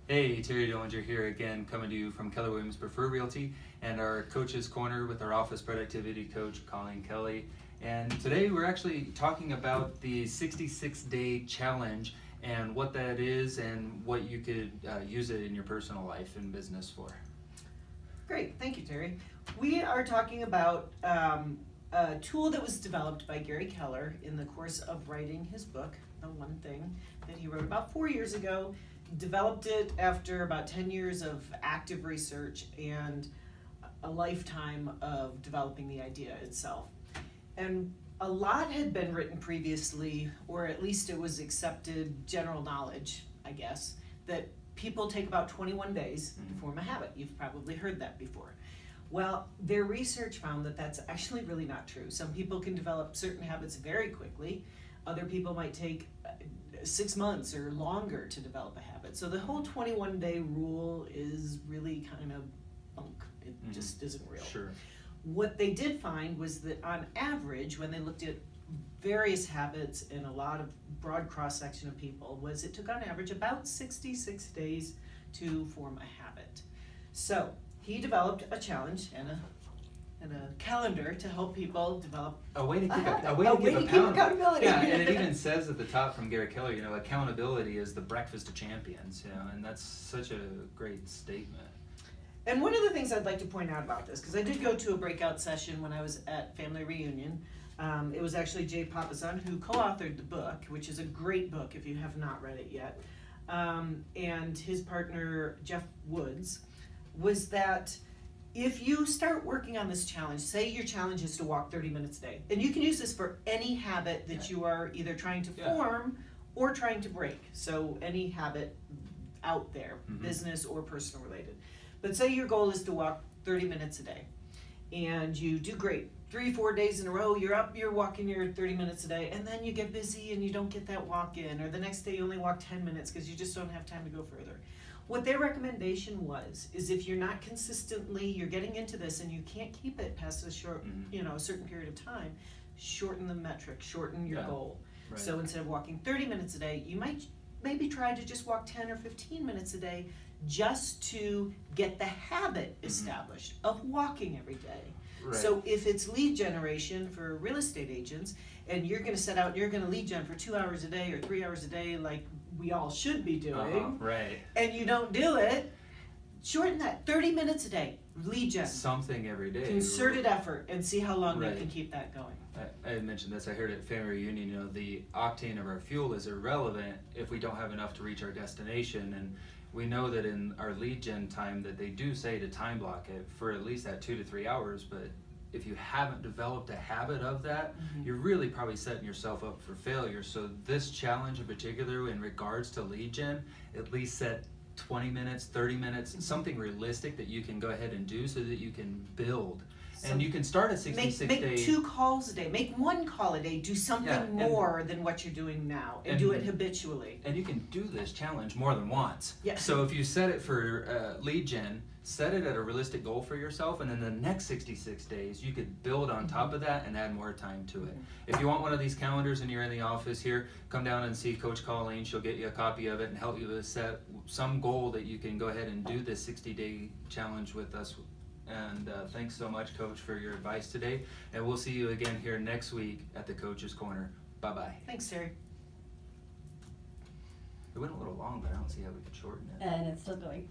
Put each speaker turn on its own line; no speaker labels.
Hey, Terry Dillinger here again, coming to you from Keller Williams Preferred Realty and our Coach's Corner with our office productivity coach, Colleen Kelly. And today we're actually talking about the 66-day challenge and what that is and what you could use it in your personal life and business for.
Great, thank you, Terry. We are talking about a tool that was developed by Gary Keller in the course of writing his book, The One Thing, that he wrote about 4 years ago. Developed it after about 10 years of active research and a lifetime of developing the idea itself. And a lot had been written previously, or at least it was accepted general knowledge, I guess, that people take about 21 days to form a habit. You've probably heard that before. Well, their research found that that's actually really not true. Some people can develop certain habits very quickly. Other people might take 6 months or longer to develop a habit. So the whole 21-day rule is really kind of bunk. It just isn't real.
Sure.
What they did find was that on average, when they looked at various habits in a lot of broad cross-section of people, was it took on average about 66 days to form a habit. So he developed a challenge and a calendar to help people develop
A way to keep
keep accountability.
Yeah, and it even says at the top from Gary Keller, accountability is the breakfast of champions, and that's such a great statement.
And one of the things I'd like to point out about this, because I did go to a breakout session when I was at Family Reunion. It was actually Jay Papasan who co-authored the book, which is a great book if you have not read it yet, and his partner Jeff Woods, was that if you start working on this challenge, say your challenge is to walk 30 minutes a day, and you can use this for any habit that you are either trying to form or trying to break, so any habit out there, business or personal related. But say your goal is to walk 30 minutes a day, and you do great. 3-4 days in a row, you're walking your 30 minutes a day, and then you get busy and you don't get that walk in, or the next day you only walk 10 minutes because you just don't have time to go further. What their recommendation is if you're not consistently, you're getting into this and you can't keep it past a short, a certain period of time, shorten the metric, shorten your goal.
Right.
So instead of walking 30 minutes a day, you might maybe try to just walk 10 or 15 minutes a day just to get the habit established of walking every day.
Right.
So if it's lead generation for real estate agents, and you're going to set out, you're going to lead gen for 2 hours a day or 3 hours a day, like we all should be doing,
right?
And you don't do it, shorten that 30 minutes a day, lead gen.
Something every day.
Concerted effort, and see how long you can keep that going.
I had mentioned this, I heard at Family Reunion, the octane of our fuel is irrelevant if we don't have enough to reach our destination. And we know that in our lead gen time that they do say to time block it for at least that 2 to 3 hours, but if you haven't developed a habit of that, you're really probably setting yourself up for failure. So this challenge in particular in regards to lead gen, at least set 20 minutes, 30 minutes, something realistic that you can go ahead and do so that you can build. And you can start at 66 days.
Make 2 calls a day. Make 1 call a day. Do something more than what you're doing now, and do it habitually.
And you can do this challenge more than once.
Yeah.
So if you set it for lead gen, set it at a realistic goal for yourself, and then the next 66 days, you could build on top of that and add more time to it. If you want one of these calendars and you're in the office here, come down and see Coach Colleen. She'll get you a copy of it and help you to set some goal that you can go ahead and do this 60-day challenge with us. And thanks so much, Coach, for your advice today. And we'll see you again here next week at the Coach's Corner. Bye-bye.
Thanks, Terry.
It went a little long, but I don't see how we could shorten it.
And it's still going.